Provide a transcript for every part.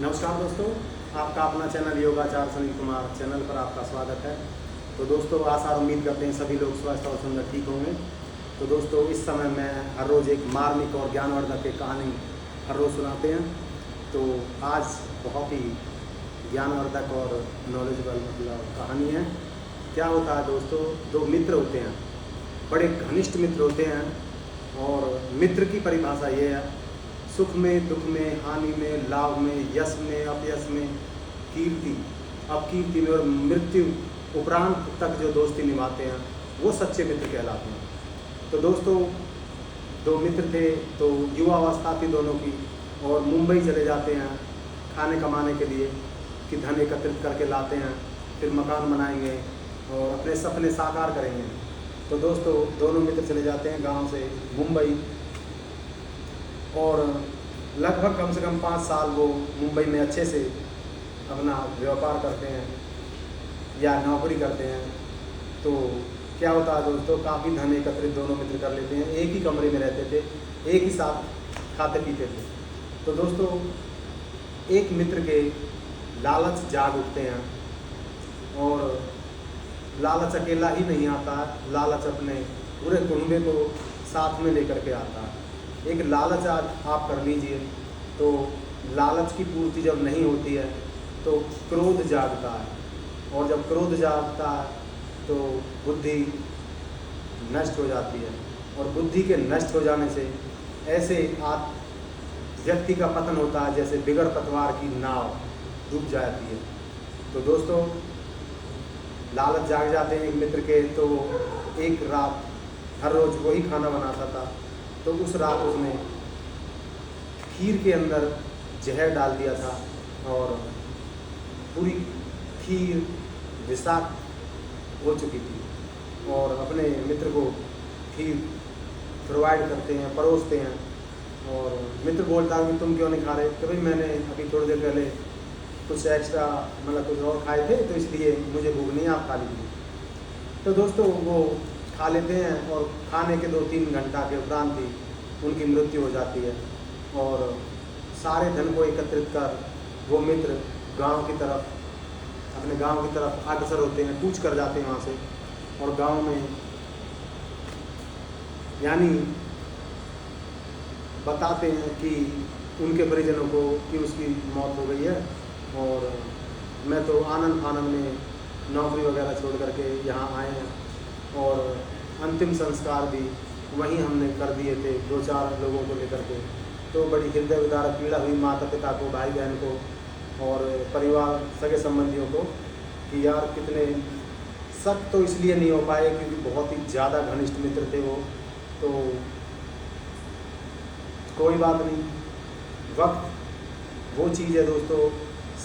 नमस्कार दोस्तों, आपका अपना चैनल योगाचार्य सुनील कुमार चैनल पर आपका स्वागत है। तो दोस्तों, आशा और उम्मीद करते हैं सभी लोग स्वस्थ और सुंदर ठीक होंगे। तो दोस्तों, इस समय मैं हर रोज़ एक मार्मिक और ज्ञानवर्धक एक कहानी हर रोज़ सुनाते हैं। तो आज बहुत ही ज्ञानवर्धक और नॉलेजेबल कहानी है। क्या होता है दोस्तों, दो मित्र होते हैं, बड़े घनिष्ठ मित्र होते हैं। और मित्र की परिभाषा ये है, सुख में, दुख में, हानि में, लाभ में, यश में, अपयश में, कीर्ति, अपकीर्ति में और मृत्यु उपरांत तक जो दोस्ती निभाते हैं वो सच्चे मित्र कहलाते हैं। तो दोस्तों, दो मित्र थे, तो युवा अवस्था थी दोनों की, और मुंबई चले जाते हैं खाने कमाने के लिए कि धन एकत्रित करके लाते हैं, फिर मकान बनाएंगे और अपने सपने साकार करेंगे। तो दोस्तों, दोनों मित्र चले जाते हैं गांव से मुंबई, और लगभग कम से कम 5 साल वो मुंबई में अच्छे से अपना व्यापार करते हैं या नौकरी करते हैं। तो क्या होता है दोस्तों, काफ़ी धन एकत्रित दोनों मित्र कर लेते हैं, एक ही कमरे में रहते थे, एक ही साथ खाते पीते थे। तो दोस्तों, एक मित्र के लालच जाग उठते हैं, और लालच अकेला ही नहीं आता, लालच अपने पूरे कुनबे को साथ में लेकर के आता है। एक लालच आज आप कर लीजिए, तो लालच की पूर्ति जब नहीं होती है तो क्रोध जागता है, और जब क्रोध जागता है तो बुद्धि नष्ट हो जाती है, और बुद्धि के नष्ट हो जाने से ऐसे व्यक्ति का पतन होता है जैसे बिगड़ पतवार की नाव डूब जाती है। तो दोस्तों, लालच जाग जाते हैं एक मित्र के। तो एक रात हर रोज़ वही खाना बनाता था, तो उस रात उसने खीर के अंदर जहर डाल दिया था, और पूरी खीर विषाक्त हो चुकी थी। और अपने मित्र को खीर प्रोवाइड करते हैं, परोसते हैं, और मित्र बोलता है कि तुम क्यों नहीं खा रहे? तो भाई मैंने अभी थोड़ी देर पहले कुछ एक्स्ट्रा कुछ और खाए थे, तो इसलिए मुझे भूख नहीं, आप खा लीजिए। तो दोस्तों, वो खा लेते हैं, और खाने के 2-3 घंटा के उपरांत ही उनकी मृत्यु हो जाती है। और सारे धन को एकत्रित कर वो मित्र गांव की तरफ, अपने गांव की तरफ अग्रसर होते हैं, कूच कर जाते हैं वहाँ से, और गांव में यानी बताते हैं कि उनके परिजनों को कि उसकी मौत हो गई है, और मैं तो आनंद फानंद में नौकरी वगैरह छोड़ करके यहाँ आए हैं, और अंतिम संस्कार भी वहीं हमने कर दिए थे 2-4 लोगों को लेकर के। तो बड़ी हृदय विदारक पीड़ा हुई माता पिता को, भाई बहन को, और परिवार सगे संबंधियों को कि यार कितने सख्त तो इसलिए नहीं हो पाए क्योंकि बहुत ही ज़्यादा घनिष्ठ मित्र थे वो। तो कोई बात नहीं, वक्त वो चीज़ है दोस्तों,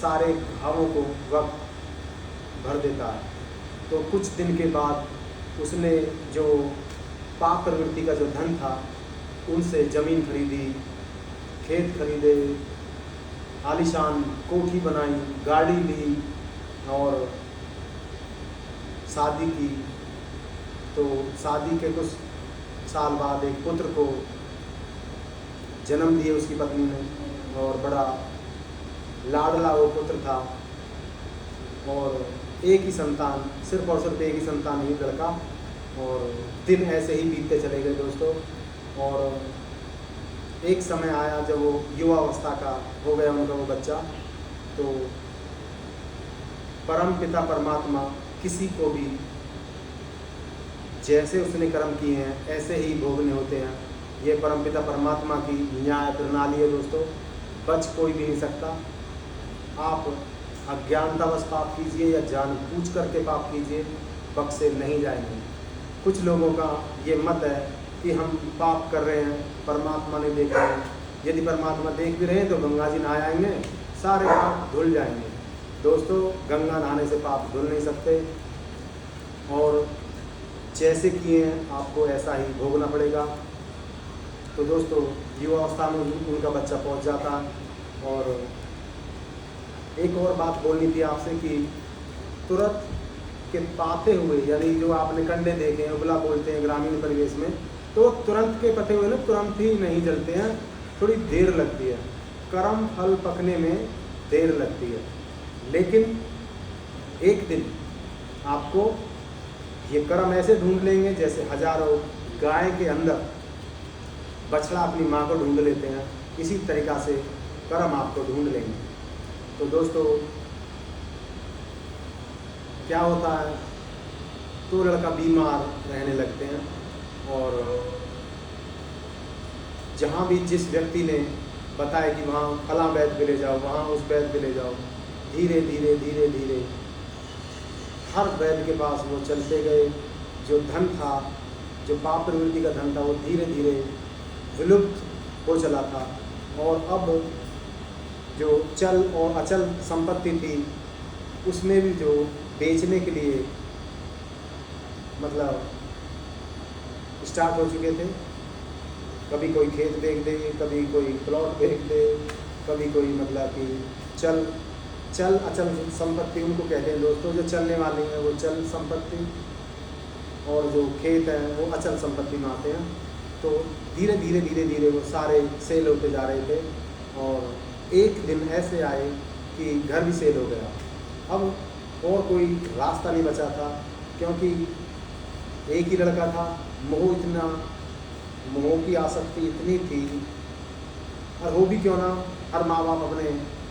सारे घावों को वक्त भर देता है। तो कुछ दिन के बाद उसने जो पाप प्रवृत्ति का जो धन था, उनसे ज़मीन खरीदी, खेत खरीदे, आलीशान कोठी बनाई, गाड़ी ली, और शादी की। तो शादी के कुछ साल बाद एक पुत्र को जन्म दिए उसकी पत्नी ने, और बड़ा लाडला वो पुत्र था, और एक ही संतान, सिर्फ और सिर्फ एक ही संतान ही लड़का। और दिन ऐसे ही बीतते चले गए दोस्तों, और एक समय आया जब वो युवा अवस्था का हो गया उनका वो बच्चा। तो परम पिता परमात्मा किसी को भी जैसे उसने कर्म किए हैं ऐसे ही भोगने होते हैं। ये परम पिता परमात्मा की न्याय प्रणाली है दोस्तों, बच कोई भी नहीं सकता। आप अज्ञानतावश पाप कीजिए या जानबूझ करके पाप कीजिए, बख्शे नहीं जाएंगे। कुछ लोगों का ये मत है कि हम पाप कर रहे हैं, परमात्मा नहीं देख रहे हैं। यदि परमात्मा देख भी रहे हैं तो गंगा जी नहा आएंगे, सारे पाप धुल जाएंगे। दोस्तों, गंगा नहाने से पाप धुल नहीं सकते, और जैसे किए हैं आपको ऐसा ही भोगना पड़ेगा। तो दोस्तों, युवा अवस्था में उनका बच्चा पहुंच जाता। और एक और बात बोलनी थी आपसे कि तुरंत के पाते हुए, यानी जो आपने कंडे देखे हैं, उबला बोलते हैं ग्रामीण परिवेश में, तो तुरंत के पते हुए ना तुरंत ही नहीं जलते हैं, थोड़ी देर लगती है। कर्म फल पकने में देर लगती है, लेकिन एक दिन आपको ये कर्म ऐसे ढूंढ लेंगे जैसे हजारों गाय के अंदर बछड़ा अपनी माँ को ढूंढ लेते हैं, इसी तरीक़ा से कर्म आपको ढूंढ लेंगे। तो दोस्तों क्या होता है, तो लड़का बीमार रहने लगते हैं, और जहाँ भी जिस व्यक्ति ने बताया कि वहाँ फलां वैद्य पे ले जाओ, वहाँ उस वैद्य पे ले जाओ, धीरे धीरे धीरे धीरे हर वैद्य के पास वो चलते गए। जो धन था, जो पाप प्रवृत्ति का धन था, वो धीरे धीरे विलुप्त हो चला था, और अब जो चल और अचल संपत्ति थी उसमें भी जो बेचने के लिए मतलब स्टार्ट हो चुके थे। कभी कोई खेत बेच दे, कभी कोई प्लॉट बेच दे, कभी कोई मतलब कि चल अचल संपत्ति उनको कहते हैं दोस्तों। जो चलने वाली है वो चल संपत्ति, और जो खेत है वो अचल संपत्ति में आते हैं। तो धीरे धीरे धीरे धीरे वो सारे सेल होते जा रहे थे, और एक दिन ऐसे आए कि घर भी सेल हो गया। अब और कोई रास्ता नहीं बचा था, क्योंकि एक ही लड़का था। मोह की आसक्ति इतनी थी, और हो भी क्यों ना, हर माँ बाप अपने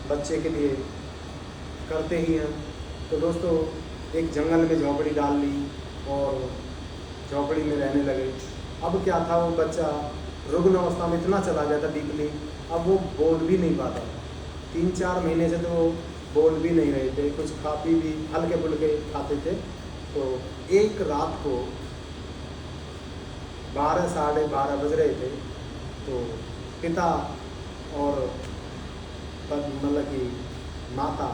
बच्चे के लिए करते ही हैं। तो दोस्तों एक जंगल में झोपड़ी डाल ली और झोपड़ी में रहने लगे। अब क्या था, वो बच्चा रुग्ण अवस्था में इतना चला गया था डीपली, अब वो बोल भी नहीं पाता। 3-4 महीने से तो वो बोल भी नहीं रहे थे, कुछ खा पी भी हल्के फुल्के खाते थे। तो एक रात को 12 साढ़े 12 बज रहे थे, तो पिता और मतलब कि माता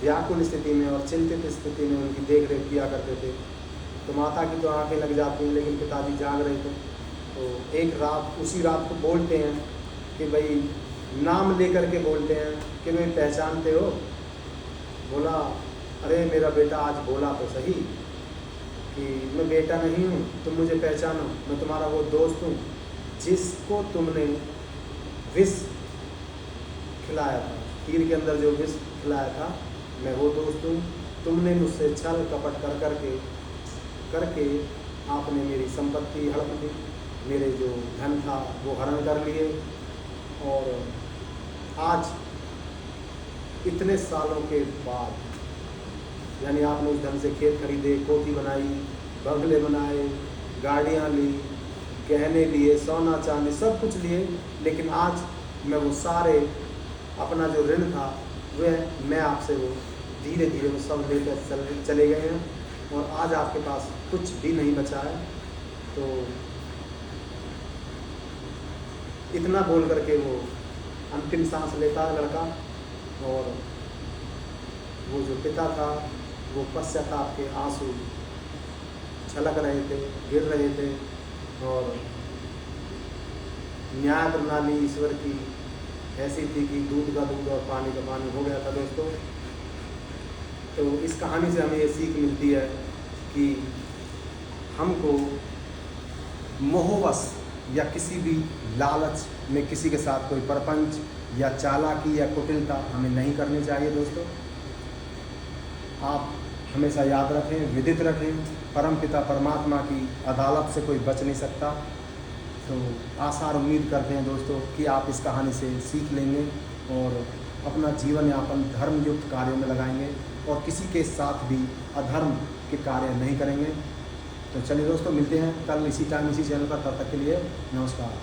व्याकुल स्थिति में और चिंतित स्थिति में उनकी देख रेख किया करते थे। तो माता की तो आंखें लग जाती हैं, लेकिन पिताजी जाग रहे थे। तो एक रात, उसी रात को बोलते हैं कि भाई, नाम लेकर के बोलते हैं कि भाई पहचानते हो? बोला, अरे मेरा बेटा आज बोला तो सही कि मैं बेटा नहीं हूँ, तुम मुझे पहचानो, मैं तुम्हारा वो दोस्त हूँ जिसको तुमने विष खिलाया था, खीर के अंदर जो विष खिलाया था, मैं वो दोस्त हूँ। तुमने मुझसे छल कपट करके आपने मेरी संपत्ति हड़प ली, मेरे जो धन था वो हरण कर लिए, और आज इतने सालों के बाद, यानी आपने उस धन से खेत खरीदे, कोठी बनाई, बंगले बनाए, गाड़ियाँ ली, गहने लिए, सोना चांदी सब कुछ लिए, लेकिन आज मैं वो सारे अपना जो ऋण था वह मैं आपसे वो धीरे धीरे वो सब लेकर चले गए हैं, और आज आपके पास कुछ भी नहीं बचा है। तो इतना बोल करके वो अंतिम सांस लेता है लड़का, और वो जो पिता था वो पश्चाताप के आंसू छलक रहे थे, गिर रहे थे, और न्याय प्रणाली ईश्वर की ऐसी थी कि दूध का दूध और पानी का पानी हो गया था दोस्तों। तो इस कहानी से हमें ये सीख मिलती है कि हमको मोहवश या किसी भी लालच में किसी के साथ कोई प्रपंच या चालाकी या कुटिलता हमें नहीं करनी चाहिए दोस्तों। आप हमेशा याद रखें, विदित रखें, परमपिता परमात्मा की अदालत से कोई बच नहीं सकता। तो आशा और उम्मीद करते हैं दोस्तों कि आप इस कहानी से सीख लेंगे और अपना जीवन यापन धर्मयुक्त कार्यों में लगाएंगे, और किसी के साथ भी अधर्म के कार्य नहीं करेंगे। तो चलिए दोस्तों, मिलते हैं कल इसी टाइम इसी चैनल पर। तब तक के लिए नमस्कार।